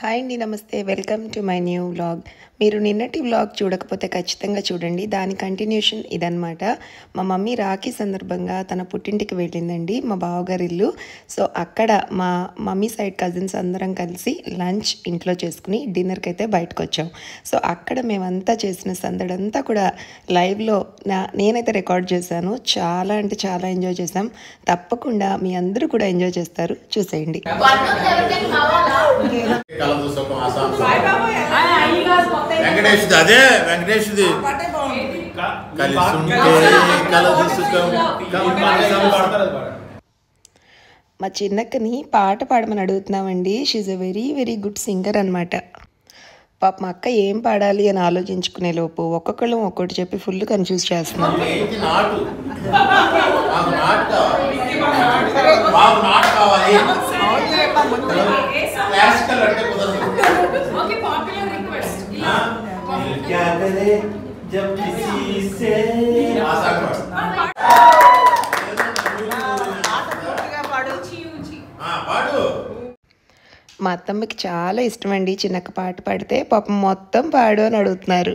Hi అండి, నమస్తే. Welcome to my new vlog. మీరు నిన్నటి వ్లాగ్ చూడకపోతే ఖచ్చితంగా చూడండి. దాని కంటిన్యూషన్ ఇదనమాట. మా మమ్మీ రాఖీ సందర్భంగా తన పుట్టింటికి వెళ్ళిందండి, మా బావగారి ఇల్లు. సో అక్కడ మా మమ్మీ సైడ్ కజిన్స్ అందరం కలిసి లంచ్ ఇంట్లో చేసుకుని డిన్నర్కి అయితే బయటకు వచ్చాం. సో అక్కడ మేమంతా చేసిన సందడంతా కూడా లైవ్లో నేనైతే రికార్డ్ చేశాను. చాలా అంటే చాలా ఎంజాయ్ చేసాం. తప్పకుండా మీ అందరూ కూడా ఎంజాయ్ చేస్తారు, చూసేయండి. వెంకటేష్ది అదే వెంకటేష్ది మా చిన్నక్కని పాట పాడమని అడుగుతున్నామండి. She a very very good singer అనమాట. పాప మా అక్క ఏం పాడాలి అని ఆలోచించుకునే లోపు ఒక్కొక్కళ్ళం ఒక్కొక్కటి చెప్పి ఫుల్ కన్ఫ్యూజ్ చేస్తున్నాం. మా అత్తమ్మకి చాలా ఇష్టం అండి చిన్నక్క పాట పాడితే. పాపం మొత్తం పాడు అని అడుగుతున్నారు.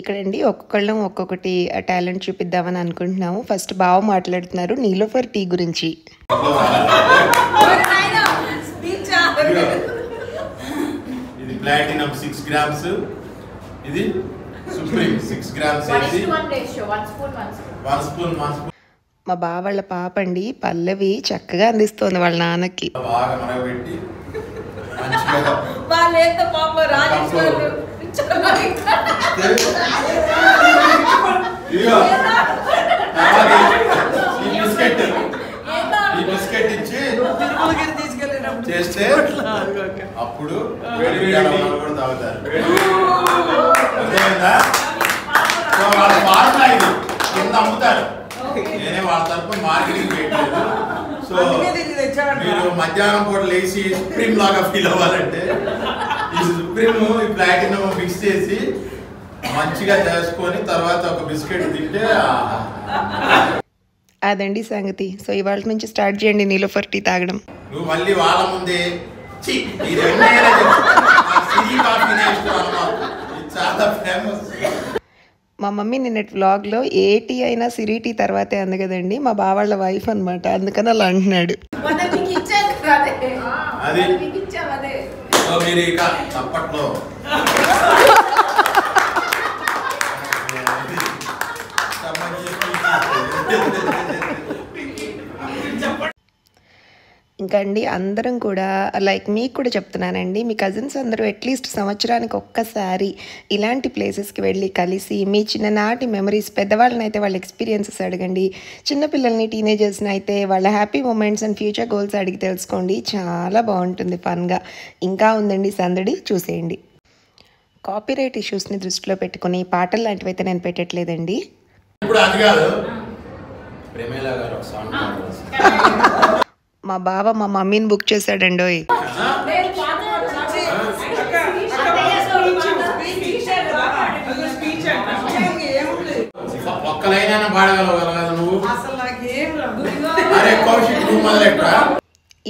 ఇక్కడండి ఒక్కొక్కళ్ళం ఒక్కొక్కటి టాలెంట్ చూపిద్దామని అనుకుంటున్నాము. ఫస్ట్ బావ మాట్లాడుతున్నారు నీలోఫర్ టీ గురించి. ఇది ప్లాటినం 6 grams, ఇది సుప్రీం 6 grams. మా బావ వాళ్ళ పాప అండి పల్లవి చక్కగా అందిస్తోంది వాళ్ళ నాన్నకి. బాగా మరగబెట్టి బిస్కెట్ ఇచ్చి చేస్తే అప్పుడు వేడి కూడా తాగుతారు. వాళ్ళ ఫార్ములా ఇది, కింద అమ్ముతారు. నేనే వాళ్ళ తరఫున మార్కెటింగ్ చేయట్లేదు. సో మీరు మధ్యాహ్నం పూట లేచి సుప్రీం లాగా ఫీల్ అవ్వాలంటే ఈ సుప్రీం ఈ ప్లాటినం మిక్స్ చేసి మంచిగా చేసుకొని తర్వాత ఒక బిస్కెట్ తింటే అదండి సంగతి. సో ఇవాళ నుంచి స్టార్ట్ చేయండి నీలోఫర్ టీ తాగడం. నువ్వు మళ్ళీ వాళ్ళ ముందే చాలా ఫేమస్. మా మమ్మీ నిన్నటి వ్లాగ్లో ఏ టీ అయినా సిరి టీ తర్వాతే అంది కదండి. మా బావాళ్ళ వైఫ్ అనమాట, అందుకని అలా అంటున్నాడు. అది మీరు ఇక అప్పట్లో ఇంకా అండి అందరం కూడా లైక్ మీకు కూడా చెప్తున్నానండి, మీ కజిన్స్ అందరూ అట్లీస్ట్ సంవత్సరానికి ఒక్కసారి ఇలాంటి ప్లేసెస్కి వెళ్ళి కలిసి మీ చిన్ననాటి మెమరీస్, పెద్దవాళ్ళని అయితే వాళ్ళ ఎక్స్పీరియన్సెస్ అడగండి, చిన్నపిల్లల్ని టీనేజర్స్ని అయితే వాళ్ళ happy moments and future goals అడిగి తెలుసుకోండి. చాలా బాగుంటుంది, ఫన్గా. ఇంకా ఉందండి సందడి, చూసేయండి. కాపీరైట్ ఇష్యూస్ని దృష్టిలో పెట్టుకుని పాటలు లాంటివి అయితే నేను పెట్టట్లేదండి. మా బావ మా మమ్మీని బుక్ చేశాడండోయ్.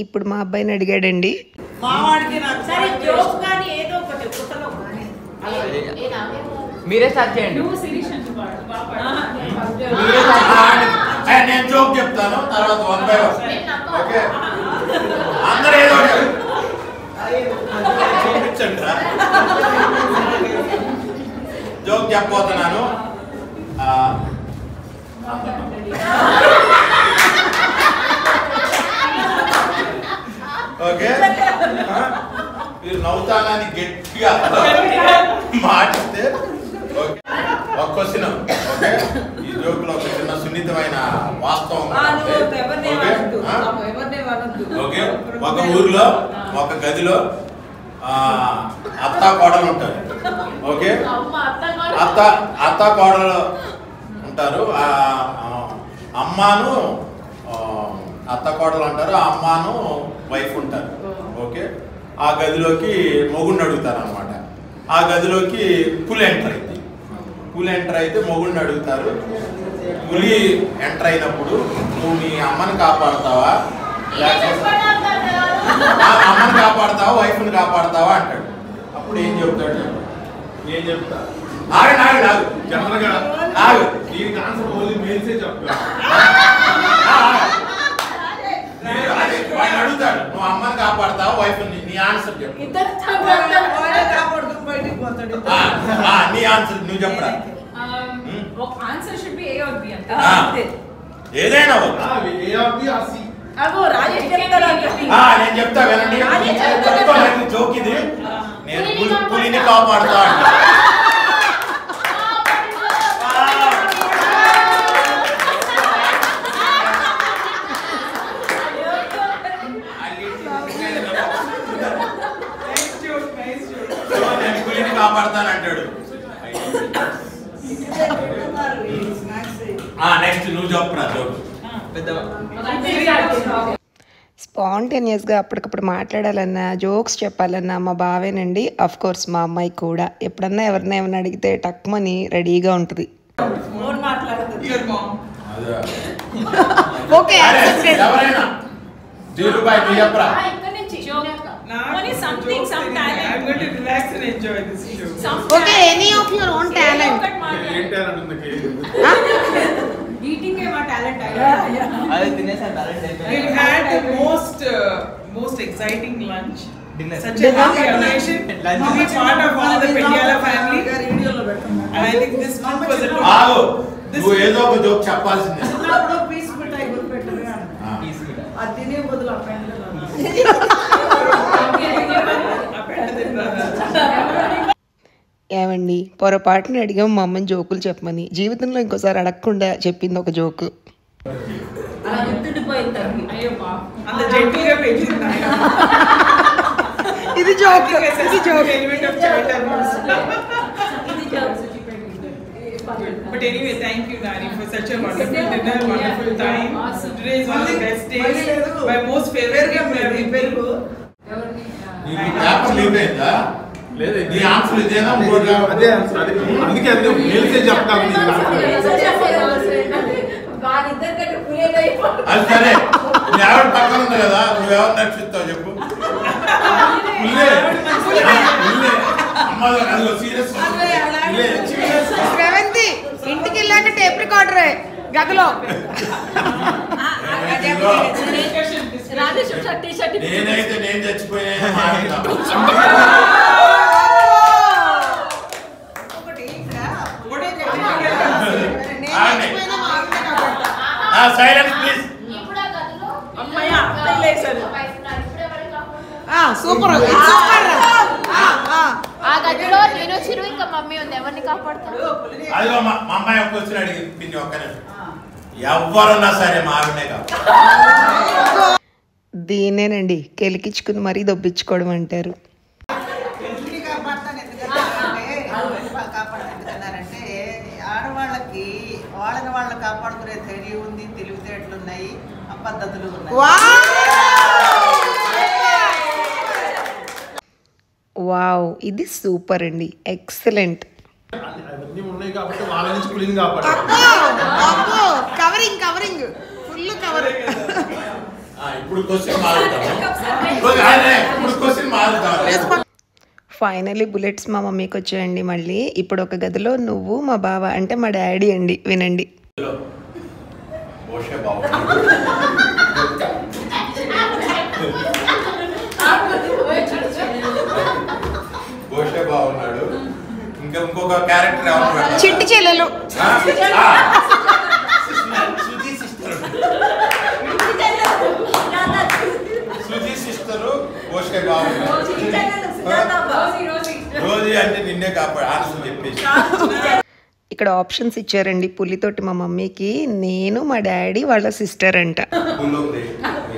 ఇప్పుడు మా అబ్బాయిని అడిగాడండి. మీరే స్టార్ట్ చేయండి. నేను జోక్ చెప్తాను, తర్వాత 1 by 1. ఓకే, అందరూ ఏదో చూపించండి. జోక్ చెప్పబోతున్నాను. ఓకే, మీరు నవ్వుతానని గట్టిగా మాటిస్తే ఓకే. ఒక క్వశ్చన్. ఓకే, ఈ జోక్ లో ఒక చిన్న సున్నితమైన వాస్తవం. ఓకే, ఒక ఊర్లో ఒక గదిలో అత్త కోడలు ఉంటారు. ఓకే, అత్త కోడలు ఉంటారు. అమ్మను అత్త కోడలు అంటారు, ఆ అమ్మను వైఫ్ ఉంటారు. ఓకే, ఆ గదిలోకి మొగుడిని అడుగుతారు అనమాట. ఆ గదిలోకి పులి ఎంటర్ అయింది. పులి ఎంటర్ అయితే మొగుడిని అడుగుతారు, పులి ఎంటర్ అయినప్పుడు నువ్వు నీ అమ్మని కాపాడుతావా లేకపోతే అమ్మని కాపాడుతావా వైఫ్ని కాపాడుతావా అంటాడు. అప్పుడు ఏం చెప్తాడు? నేను చెప్తా ఆగండి ఆగండి ఆగు జనరల్గా ఆగు దీనికి ఆన్సర్ ఓన్లీ మేల్సే చెప్తా. వాడిని అడుగుతాడు, నువ్వు అమ్మని కాపాడుతావా వైఫ్ నీ ఆన్సర్ చెప్పు. నీ ఆన్సర్ నువ్వు చెప్పరా? ఏదైనా నేను చెప్తా వినండి. జోక్ ఇది. నేను పులిని కాపాడుతా నేను పులిని కాపాడుతానంటాడు. నెక్స్ట్ నువ్వు చెప్పరా జోక్. స్పాంటేనియస్గా అప్పటికప్పుడు మాట్లాడాలన్నా జోక్స్ చెప్పాలన్నా మా బావేనండి. అఫ్ కోర్స్ మా అమ్మాయి కూడా. ఎప్పుడన్నా ఎవరిని ఏమైనా అడిగితే టక్మని రెడీగా ఉంటుంది. ఎవరైనా దీరుబాయ్ నువ్వు చెప్పరా? Okay, any of your own talent. Eating is my talent. We had the most exciting lunch. Dinner. Such a happy occasion. To be part of all the Pendiala family. And I think this trip was a ఆగు, నువ్వు ఏదో ఒక joke చెప్పాల్సిందే. Piece మిఠాయి గుర్తుపెట్టరు అది తినే బదులు ఏమండి పొరపాటుని అడిగాం మా అమ్మని జోకులు చెప్పమని. జీవితంలో ఇంకోసారి అడగకుండా చెప్పింది ఒక జోకు. ఇది జోక్, ఇది joke. But anyway, thank you, Nani, for such a wonderful dinner, wonderful time. Awesome. Today is one of the best days. My most favorite memory. Paper leak అయిందా? లేదు, నీ ఆన్సర్ ఇదేనా? అదే ఆన్సర్. అందుకే అదే మేల్సే చెప్తాను. అది సరే, నీ ఆవిడ పక్కన ఉంది కదా, నువ్వెవరు నక్షిస్తావు చెప్పు. శ్రవంతి ఇంటికి వెళ్ళాక టేప్ రికార్డరే గదిలో. నేనైతే నేను చచ్చిపోయినా సైలెన్స్ ప్లీజ్. సూపర్. ఆ గదిలో నేను చిరు ఇంకా మమ్మీ ఉంది. ఎవరిని కాపాడుతారు? అదిగో మా అమ్మాయి ఒక్క వచ్చిన అడిగి పిన్ని ఒక్కనే. ఎవరున్నా సరే మా ఆవిడనే కాదు. దీన్నేనండి కెలికించుకుని మరీ దొబ్బించుకోవడం అంటారు. కాపాడుతున్నారంటే ఆడవాళ్ళకి వాళ్ళని వాళ్ళు కాపాడుకునే ధైర్యం ఉంది, తెలివితేటలు ఉన్నాయి, ఆ పద్ధతులు ఉన్నాయి. వావ్, ఇది సూపర్ అండి, ఎక్సలెంట్. అవన్నీ ఉన్నాయి కాబట్టి వాళ్ళ నుంచి పులిని కాపాడు. Covering covering full cover. ఇప్పుడు క్వశ్చన్ మారుతాం. ఫైనలీ బుల్లెట్స్ మా మమ్మీకి వచ్చాయండి మళ్ళీ. ఇప్పుడు ఒక గదిలో నువ్వు మా బావ అంటే మా డాడీ అండి, వినండి. బాగున్నాడు. ఇంకా ఇంకొక క్యారెక్టర్ ఎవరు? చిట్టి చెల్లెలు. సుజీ సిస్టరు ఓషే బాగున్నాడు. రోజీ అంటే నిన్నే కాపాడు ఆన్సర్ చెప్పేసి. ఇక్కడ ఆప్షన్స్ ఇచ్చారండి పులితోటి మా మమ్మీకి. నేను మా డాడీ వాళ్ళ సిస్టర్ అంట.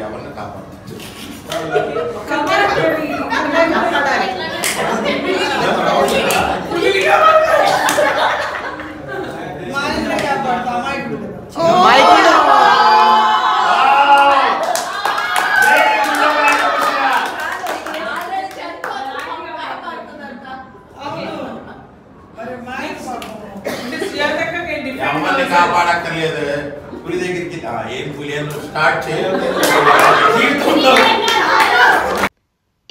ఎవరిని కాపాడు? ఏం పులి అని స్టార్ట్ చేయాలి జీవితంలో.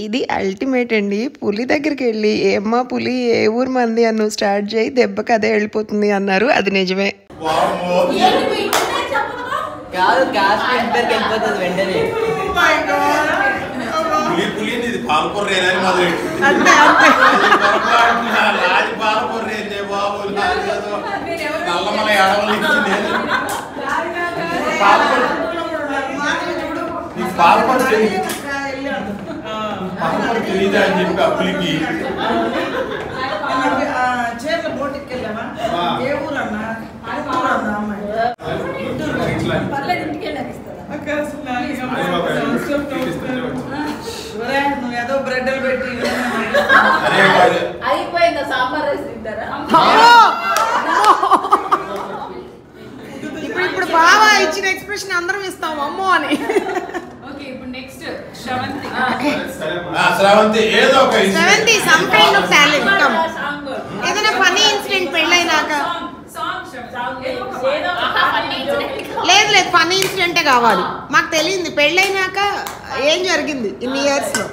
ఇది అల్టిమేట్ అండి. పులి దగ్గరికి వెళ్ళి ఏమ్మా పులి ఏ ఊరు మంది అని నువ్వు స్టార్ట్ చేయి దెబ్బకి అదే వెళ్ళిపోతుంది అన్నారు. అది నిజమే. వామ్మో. కాదు కాస్ట్ ఇంటర్కి వెళ్ళిపోతుంది వెంటనే. పులి పులి ఇది పాలపొర్రేదని మొదలెట్టింది. నాది పాలపొర్రేందే బాబు, నల్లమల అడవులు ఇచ్చింది. పాలపొర తెలీదా అని చెప్పి ఆ పులికి. చీరల బోటికి వెళ్ళామా? ఏ ఊరన్నా? నువ్వు ఏదో బ్రెడ్లు పెట్టి అయిపోయిందా సాంబార్ రైస్ తింటారా? ఇప్పుడు బాగా ఇచ్చిన ఎక్స్ప్రెషన్ అందరం ఇస్తాం అమ్మో అని. ఓకే ఇప్పుడు నెక్స్ట్ శ్రవంతి. శ్రవంతి ఏదో ఒక Sravanthi some kind of talent come. ఏదైనా ఫన్నీ ఇన్సిడెంట్ పెళ్ళైనాక. లేదు లేదు ఫన్నీ ఇన్సిడెంటే కావాలి మాకు. తెలియంది పెళ్ళైనాక ఏం జరిగింది ఇన్ని ఇయర్స్ లో.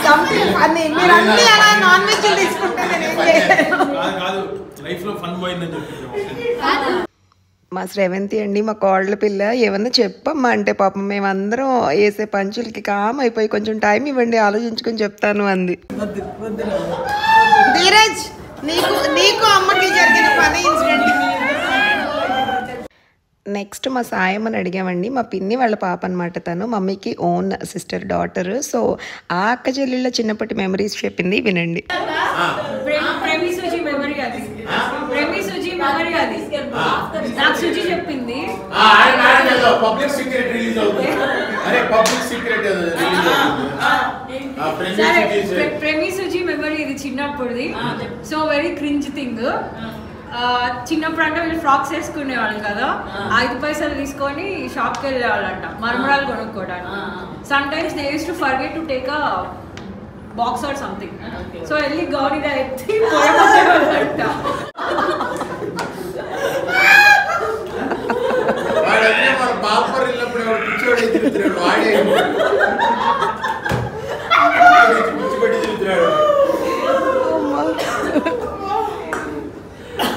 Something funny. మీరు అన్ని అలా నాన్ వెజ్ తీసుకుంటే నేను ఏం చేయలేను. లైఫ్ లో ఫన్ పోయిందని చెప్పి మా శ్రవంతి అండి మా కోళ్ళ పిల్ల ఏమన్నా చెప్పమ్మా అంటే పాపం మేమందరం వేసే పంచులకి కామ్ అయిపోయి కొంచెం టైం ఇవ్వండి ఆలోచించుకొని చెప్తాను అంది. ధీరజ్ నీకు అమ్మకి జరిగిన ఫన్నీ ఇన్సిడెంట్. నెక్స్ట్ మా సాయమ్మని అడిగామండి. మా పిన్ని వాళ్ళ పాప అనమాట తను. మమ్మీకి ఓన్ సిస్టర్ డాటర్. సో ఆ అక్క చెల్లెళ్ళ చిన్నప్పటి మెమరీస్ చెప్పింది వినండి. నాకు సుజీ చెప్పింది. పబ్లిక్ సీక్రెట్ రిలీజ్ అవుతుంది. అరే పబ్లిక్ సీక్రెట్ రిలీజ్ అవుతుంది. ప్రేమి సుజీ మెమరీ ఇది చిన్నప్పుడుది. So very cringe thing. చిన్నప్పుడు అంటే వీళ్ళు ఫ్రాక్స్ వేసుకునేవాళ్ళు కదా. 5 పైసలు తీసుకొని షాప్కి వెళ్ళేవాళ్ళంట మరమరాలు కొనుక్కోవడానికి. Some times they use to forget to take a box or something. So వెళ్ళి గౌరీగా ఎత్తి పోయేవాళ్ళంట. పాపర్ వెళ్ళినప్పుడు పిచ్చోడు తిరుగుతున్నాడు. వాడే పిచ్చిపట్టి తిరుగుతున్నాడు.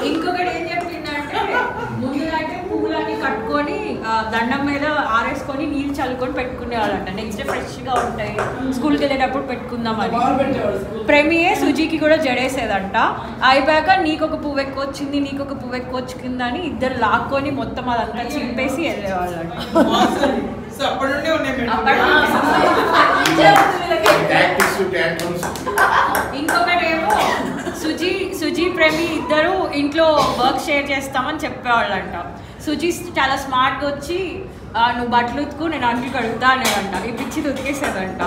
ఇంకొకటి ఏం చెప్పిందంటే ముందుగానే పువ్వులన్నీ కట్టుకొని దండం మీద ఆరేసుకొని నీళ్ళు చల్లుకొని పెట్టుకునేవాళ్ళంట. నెక్స్ట్ డే ఫ్రెష్ గా ఉంటాయి స్కూల్కి వెళ్ళేటప్పుడు పెట్టుకుందామని. ప్రేమియే సుజీకి కూడా జడేసేదంట. అయిపోయాక నీకొక పువ్వు ఎక్కువ వచ్చింది నీకొక పువ్వు ఎక్కువ వచ్చిందని ఇద్దరు లాక్కొని మొత్తం అదంతా చింపేసి వెళ్ళేవాళ్ళంట. ఇంకొకటి ఏమో సుజీ ప్రేమి ఇద్దరు ఇంట్లో వర్క్ షేర్ చేస్తామని చెప్పేవాళ్ళంట. సుజీ చాలా స్మార్ట్గా వచ్చి నువ్వు బట్టలు ఉతుకు నేను అంట్లు కడుగుతా అనేదంట. ఈ పిచ్చిది ఉతికేసేదంట.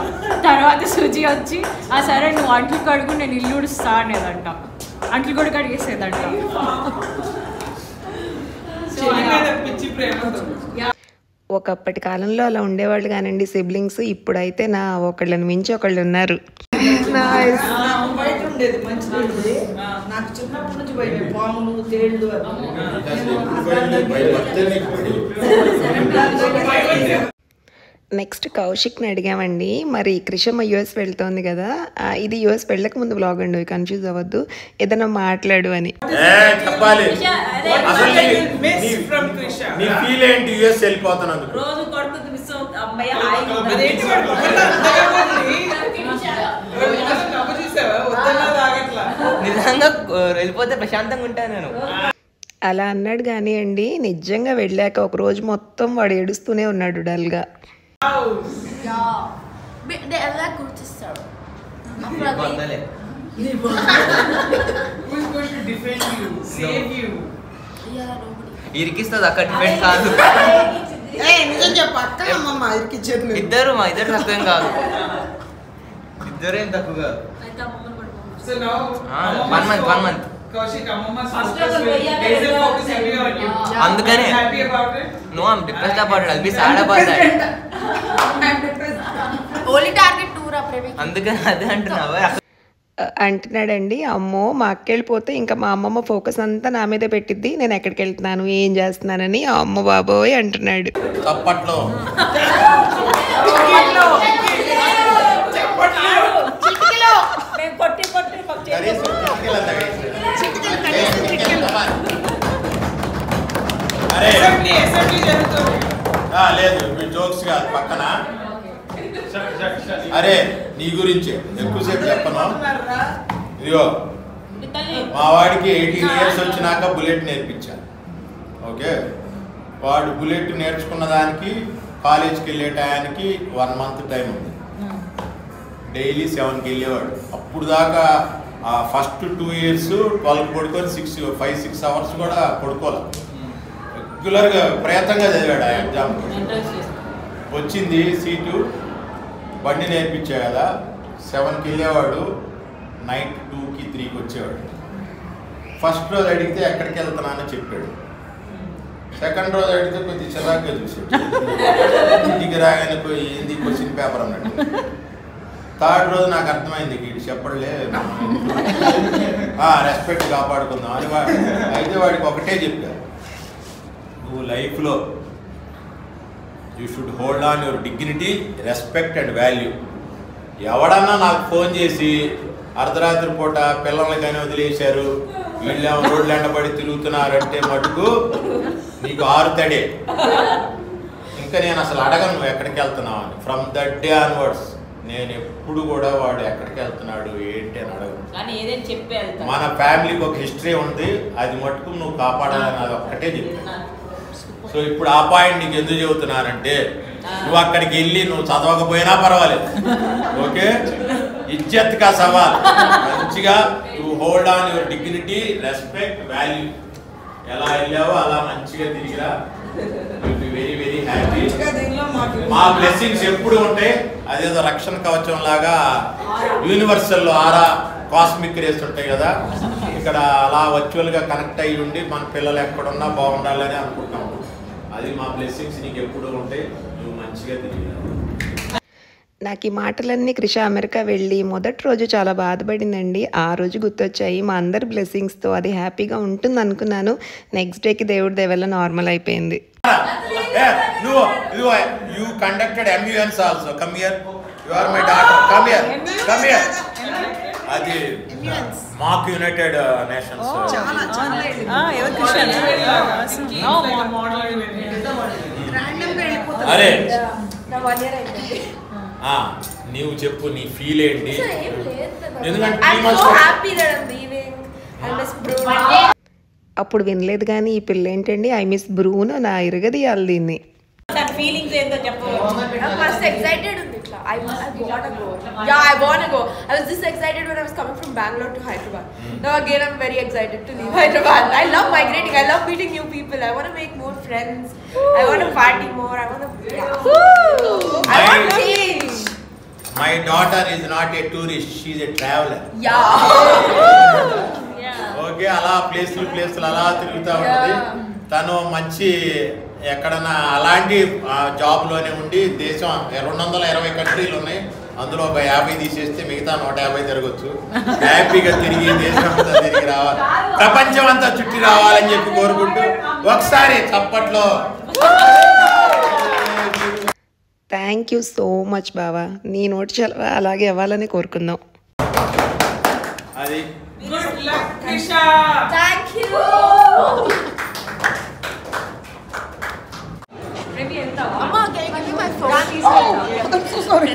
తర్వాత సుజీ వచ్చి సరే నువ్వు అంట్లు కడుగు నేను ఇల్లు ఉడుస్తా అనేదంట. అంట్లు కూడా కడిగేసేదంట. ఒకప్పటి కాలంలో అలా ఉండేవాళ్ళు కానండి సిబ్లింగ్స్. ఇప్పుడైతే నా ఒకళ్ళని మించి ఒకళ్ళు ఉన్నారు. బయట ఉండేది మంచి నాకు చిన్నప్పటి నుంచి బయట పాములు తేళ్లు. నెక్స్ట్ కౌశిక్ని అడిగామండి. మరి క్రిషమ్మ యూఎస్ వెళ్తోంది కదా, ఇది యూఎస్ వెళ్ళక ముందు బ్లాగ్ అండి, కన్ఫ్యూజ్ అవ్వద్దు, ఏదైనా మాట్లాడు అని. చెప్పాలి అసలు నీ ఫీల్ ఏంటి యూఎస్ వెళ్ళిపోతున్నందుకు? రోజు కొడుతుంది మిస్ అవుతుంది అమ్మాయి. నిజంగా వెళ్ళిపోతే ప్రశాంతంగా ఉంటాను నేను. అలా అన్నాడు కానీ అండి నిజంగా వెళ్ళాక ఒక రోజు మొత్తం వాడు ఏడుస్తూనే ఉన్నాడు డల్గా. ఎలా కూర్చిస్తాడు ఇరికిస్తుంది అక్కడ డిఫెండ్ కాదు. ఇద్దరు మా ఇద్దరు తక్కువేం కాదు. ఇద్దరేం తక్కువ కాదు. 1 month. అందుకనే no I'm depressed about it. I'll be sad about that. Only target 2 రా ప్రేమి. అందుకని అదే అంటున్నావా? అంటున్నాడండి. అమ్మో మా అక్క వెళ్ళిపోతే ఇంకా మా అమ్మమ్మ ఫోకస్ అంతా నా మీదే పెట్టిద్ది, నేను ఎక్కడికి వెళ్తున్నాను ఏం చేస్తున్నానని. అమ్మ బాబోయ్ అంటున్నాడు. తప్పట్లో లేదు జోక్స్ కాదు పక్కన. అరే నీ గురించి ఎక్కువసేపు చెప్పను. ఇదిగో మా వాడికి 18 years వచ్చినాక బుల్లెట్ నేర్పించాను. ఓకే, వాడు బుల్లెట్ నేర్చుకున్న దానికి కాలేజ్కి వెళ్ళే టయానికి 1 month టైం ఉంది. డైలీ 7కి వెళ్ళేవాడు. అప్పుడు దాకా ఫస్ట్ 2 years 12 పడుకొని 5-6 hours కూడా పడుకోవాలి. రెగ్యులర్గా ప్రయత్నంగా చదివాడు. ఆ ఎగ్జామ్ వచ్చింది సీటు. బండి నేర్పించా కదా, 7కి వెళ్ళేవాడు, నైట్ 2కి 3కి వచ్చేవాడు. ఫస్ట్ రోజు అడిగితే ఎక్కడికి వెళ్తున్నానని చెప్పాడు. సెకండ్ రోజు అడిగితే కొద్దిగా చిరాకుగా చూసాడు. ఇంటికి రాగానే పోయి ఏంది క్వశ్చన్ పేపర్ అన్నాడు. థర్డ్ రోజు నాకు అర్థమైంది వీడు చెప్పడలే, రెస్పెక్ట్ కాపాడుకుందాం అని. అయితే వాడికి ఒకటే చెప్పారు, నువ్వు లైఫ్లో you should hold on your dignity, respect and value. ఎవడన్నా నాకు ఫోన్ చేసి అర్ధరాత్రి పూట పిల్లలకైనా వదిలేశారు, వీళ్ళేమో రోడ్లు ఎండబడి తిరుగుతున్నారంటే మటుకు నీకు ఆరుతడే. ఇంకా నేను అసలు అడగను నువ్వు ఎక్కడికి వెళ్తున్నావు అని. ఫ్రమ్ దట్ డే ఆన్వర్డ్స్ నేను ఎప్పుడు కూడా వాడు ఎక్కడికి వెళ్తున్నాడు ఏంటి అని అడగను. మన ఫ్యామిలీకి ఒక హిస్టరీ ఉంది, అది మటుకు నువ్వు కాపాడాలని అది ఒక్కటే చెప్పాను. సో ఇప్పుడు ఆ పాయింట్ నీకు ఎందుకు చెబుతున్నానంటే, నువ్వు అక్కడికి వెళ్ళి నువ్వు చదవకపోయినా పర్వాలేదు, ఓకే, ఇజ్జత్ కా సవాల్. మంచిగా నువ్వు hold on your dignity, respect, value. ఎలా వెళ్ళావో అలా మంచిగా తిరిగిరా. Very very happy. మా బ్లెస్సింగ్స్ ఎప్పుడు ఉంటాయి. అదేదో రక్షణ కవచం లాగా యూనివర్సల్ 6 కాస్మిక్ రేస్ ఉంటాయి కదా, ఇక్కడ అలా వర్చువల్గా కనెక్ట్ అయ్యి ఉండి మన పిల్లలు ఎక్కడున్నా బాగుండాలని అనుకుంటాం. అది మా బ్లెస్సింగ్స్ నీకు ఎప్పుడు ఉంటాయి. నువ్వు మంచిగా తిరిగిరా. నాకు ఈ మాటలన్నీ కృష అమెరికా వెళ్ళి మొదటి రోజు చాలా బాధపడిందండి. ఆ రోజు గుర్తొచ్చాయి మా అందరి బ్లెస్సింగ్స్తో. అది హ్యాపీగా ఉంటుంది అనుకున్నాను. నెక్స్ట్ డేకి దేవుడి దయవల్ల నార్మల్ అయిపోయింది. You conducted MUNs also. Come here. You are my daughter. Come here. Come here. అది మాక్ యునైటెడ్ నేషన్స్. అరే నీవు చెప్పు నీ ఫీల్ ఏంటి? అప్పుడు వినలేదు కానీ ఈ పిల్ల ఏంటండి ఐ మిస్ బ్రూను నా ఇరగదీయాలి దీన్ని. First excited ఉంది ఇట్లా. I wanna go. Yeah, I wanna go. I was this excited when I was coming from Bangalore to Hyderabad. Now again I'm very excited to leave Hyderabad. I love migrating. I love meeting new people. I want to make more friends. I want to party more. I want to I want change. My daughter is not a tourist. She is a traveler. Yeah. Okay, అలా ప్లేస్లు అలా తిరుగుతూ ఉంటుంది. తను మంచి ఎక్కడన్నా అలాంటి జాబ్లోనే ఉండి దేశం 220 కంట్రీలు ఉన్నాయి, అందులో ఒక 50 తీసేస్తే మిగతా 150 తిరగచ్చు. హ్యాపీగా తిరిగి దేశం అంతా తిరిగి రావాలి, ప్రపంచం అంతా చుట్టి రావాలని చెప్పి కోరుకుంటూ ఒకసారి చప్పట్లో. థ్యాంక్ యూ సో మచ్ బావా. నీ నోటి చలవ అలాగే అవ్వాలని కోరుకుందాం. అది Good luck, Krisha. Thank you. Amma, can you give me my phone? I'm so sorry.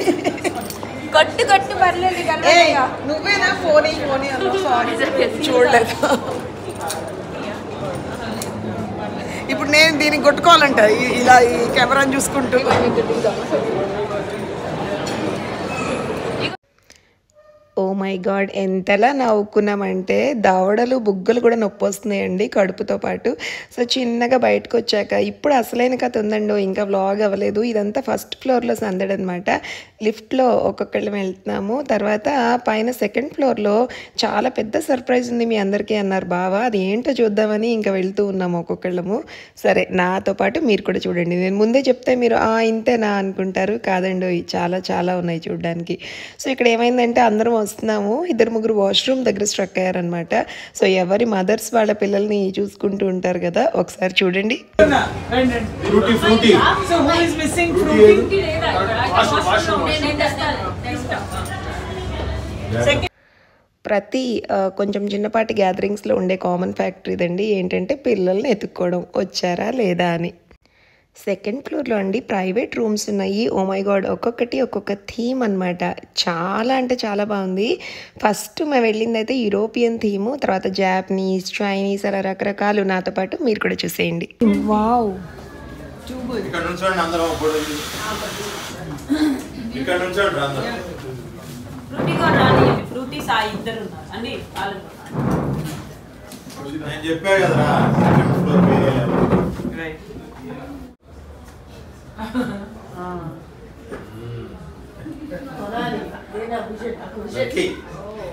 కట్టు పర్లేదు కదా. నువ్వేనా ఫోన్ సారీ చూడలేదు. ఇప్పుడు నేను దీనికి కొట్టుకోవాలంట ఇలా ఈ కెమెరాని చూసుకుంటూ. ఓ మై గాడ్, ఎంతలా నవ్వుకున్నామంటే దవడలు బుగ్గలు కూడా నొప్పి వస్తున్నాయండి కడుపుతో పాటు. సో చిన్నగా బయటకు వచ్చాక ఇప్పుడు అసలైన కథ ఉందండి. ఇంకా వ్లాగ్ అవ్వలేదు. ఇదంతా ఫస్ట్ ఫ్లోర్లో సందడనమాట. లిఫ్ట్లో ఒక్కొక్కళ్ళం వెళ్తున్నాము. తర్వాత పైన సెకండ్ ఫ్లోర్లో చాలా పెద్ద సర్ప్రైజ్ ఉంది మీ అందరికీ అన్నారు బావా. అది ఏంటో చూద్దామని ఇంకా వెళ్తూ ఉన్నాము ఒక్కొక్కళ్ళము. సరే నాతో పాటు మీరు కూడా చూడండి. నేను ముందే చెప్తే మీరు ఇంతేనా అనుకుంటారు. కాదండి, చాలా చాలా ఉన్నాయి చూడడానికి. సో ఇక్కడ ఏమైందంటే అందరం వస్తున్నాం. వస్తున్నాము 2-3 వాష్రూమ్ దగ్గర స్ట్రక్ అయ్యారనమాట. సో ఎవరి మదర్స్ వాళ్ళ పిల్లల్ని చూసుకుంటూ ఉంటారు కదా, ఒకసారి చూడండి. So who is missing fruity? ప్రతి కొంచెం చిన్నపాటి గ్యాదరింగ్స్లో ఉండే కామన్ ఫ్యాక్టర్ ఇదండి. ఏంటంటే పిల్లల్ని ఎత్తుక్కోవడం, వచ్చారా లేదా అని. సెకండ్ ఫ్లోర్లో అండి ప్రైవేట్ రూమ్స్ ఉన్నాయి. ఓ మై గాడ్, ఒక్కొక్కటి ఒక్కొక్క థీమ్ అనమాట. చాలా అంటే చాలా బాగుంది. ఫస్ట్ మేము వెళ్ళింది అయితే యూరోపియన్ థీము, తర్వాత జాపనీస్, చైనీస్, అలా రకరకాలు. నాతో పాటు మీరు కూడా చూసేయండి. వావ్, ఇక్కడ నుంచోండి అందరూ. ఇక్కడ నుంచోండి అందరూ. ఫ్రూటీ సాయి ఇద్దరు ఉన్నారు అండి. నేను చెప్పా కదరా second floor Right.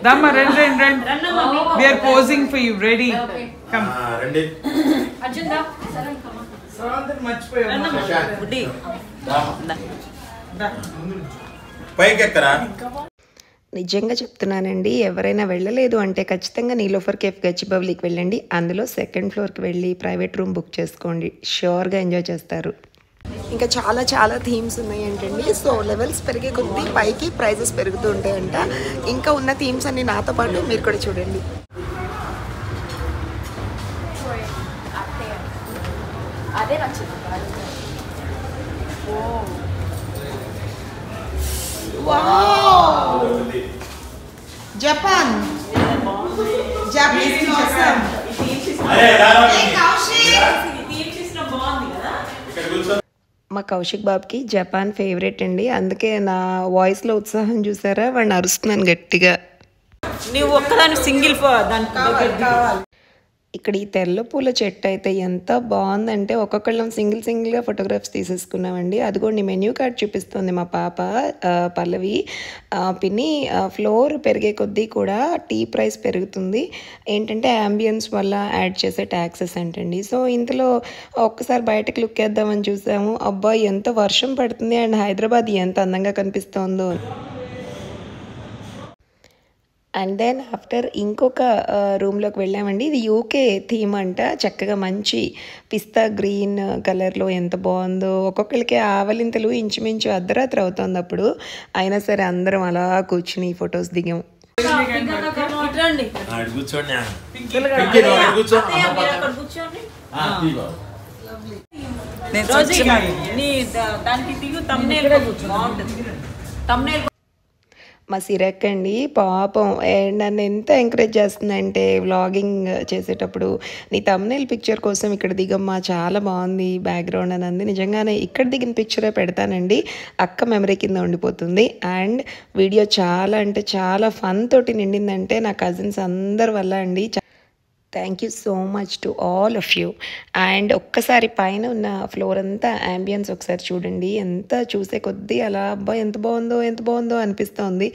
Dhamma, run. We are posing for you. Ready? Come. రండి. అర్జున్ పైకి ఎక్కరా. నిజంగా చెప్తున్నానండి, ఎవరైనా వెళ్ళలేదు అంటే ఖచ్చితంగా నీలోఫర్ కేఫ్ గచ్చిబౌలికి వెళ్ళండి. అందులో సెకండ్ ఫ్లోర్కి వెళ్ళి ప్రైవేట్ రూమ్ బుక్ చేసుకోండి. ష్యూర్గా ఎంజాయ్ చేస్తారు. ఇంకా చాలా చాలా థీమ్స్ ఉన్నాయంటండి. సో లెవెల్స్ పెరిగే కొద్దీ పైకి ప్రైజెస్ పెరుగుతూ ఉంటాయంట. ఇంకా ఉన్న థీమ్స్ అన్ని నాతో పాటు మీరు కూడా చూడండి. అదే నచ్చింది. Japan Japanese awesome. మా కౌశిక్ బాబుకి జపాన్ ఫేవరెట్ అండి. అందుకే నా వాయిస్లో ఉత్సాహం చూసారా, వాడిని అరుస్తున్నాను గట్టిగా. నువ్వు ఒక్కదాని సింగిల్ దాని ఇక్కడ ఈ తెల్ల పూల చెట్టు అయితే ఎంత బాగుందంటే ఒక్కొక్కళ్ళం సింగిల్గా ఫోటోగ్రాఫ్స్ తీసేసుకున్నామండి. అదిగోండి మెన్యూ కార్డ్ చూపిస్తుంది మా పాప పల్లవి. పిన్ని ఫ్లోర్ పెరిగే కొద్దీ కూడా టీ ప్రైస్ పెరుగుతుంది. ఏంటంటే యాంబియన్స్ వల్ల యాడ్ చేసే ట్యాక్సెస్ అంటండి. సో ఇంతలో ఒక్కసారి బయటకు లుక్ వేద్దామని చూసాము. అబ్బా ఎంత వర్షం పడుతుంది అండ్ హైదరాబాద్ ఎంత అందంగా కనిపిస్తోందో. అండ్ దెన్ ఆఫ్టర్ ఇంకొక రూమ్లోకి వెళ్ళామండి. ఇది యూకే థీమ్ అంట. చక్కగా మంచి పిస్తా గ్రీన్ కలర్లో ఎంత బాగుందో. ఒక్కొక్కరికి ఆవలింతలు ఇంచుమించు అర్ధరాత్రి అవుతుంది అప్పుడు. అయినా సరే అందరం అలా కూర్చుని ఫొటోస్ దిగాం. దానికి దిగు తమ్నేల్ బాగుంటుంది. మా సిరక్ అండి పాపం నన్ను ఎంత ఎంకరేజ్ చేస్తుందంటే వ్లాగింగ్ చేసేటప్పుడు నీ తమ్నైల్ పిక్చర్ కోసం ఇక్కడ దిగమ్మా, చాలా బాగుంది బ్యాక్గ్రౌండ్ అని అంది. నిజంగానే ఇక్కడ దిగిన పిక్చరే పెడతానండి, అక్క మెమరీ కింద ఉండిపోతుంది. అండ్ వీడియో చాలా అంటే చాలా ఫన్ తోటి నిండిందంటే నా కజిన్స్ అందరి వల్ల అండి. Thank you so much to all of you. And ఒక్కసారి పైన ఉన్న ఫ్లోర్ అంతా యాంబియన్స్ ఒకసారి చూడండి. ఎంత చూసే కొద్దీ అలా అబ్బా ఎంత బాగుందో అనిపిస్తోంది.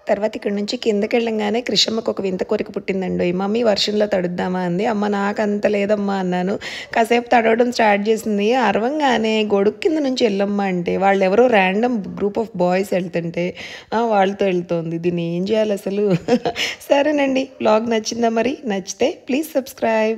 తర్వాత ఇక్కడ నుంచి కిందకి వెళ్ళంగానే కృష్ణమ్మకు ఒక వింత కోరిక పుట్టిందండి. మమ్మీ వర్షంలో తడుద్దామా అంది. అమ్మ నాకు అంత లేదమ్మా అన్నాను. కాసేపు తడవడం స్టార్ట్ చేసింది. అరవంగానే గొడుగు కింద నుంచి వెళ్ళమ్మా అంటే వాళ్ళు ఎవరో ర్యాండమ్ గ్రూప్ ఆఫ్ బాయ్స్ వెళ్తుంటే వాళ్ళతో వెళ్తోంది. దీన్ని ఏం చేయాలి అసలు. సరేనండి, వ్లాగ్ నచ్చిందా? మరి నచ్చితే ప్లీజ్ సబ్స్క్రైబ్.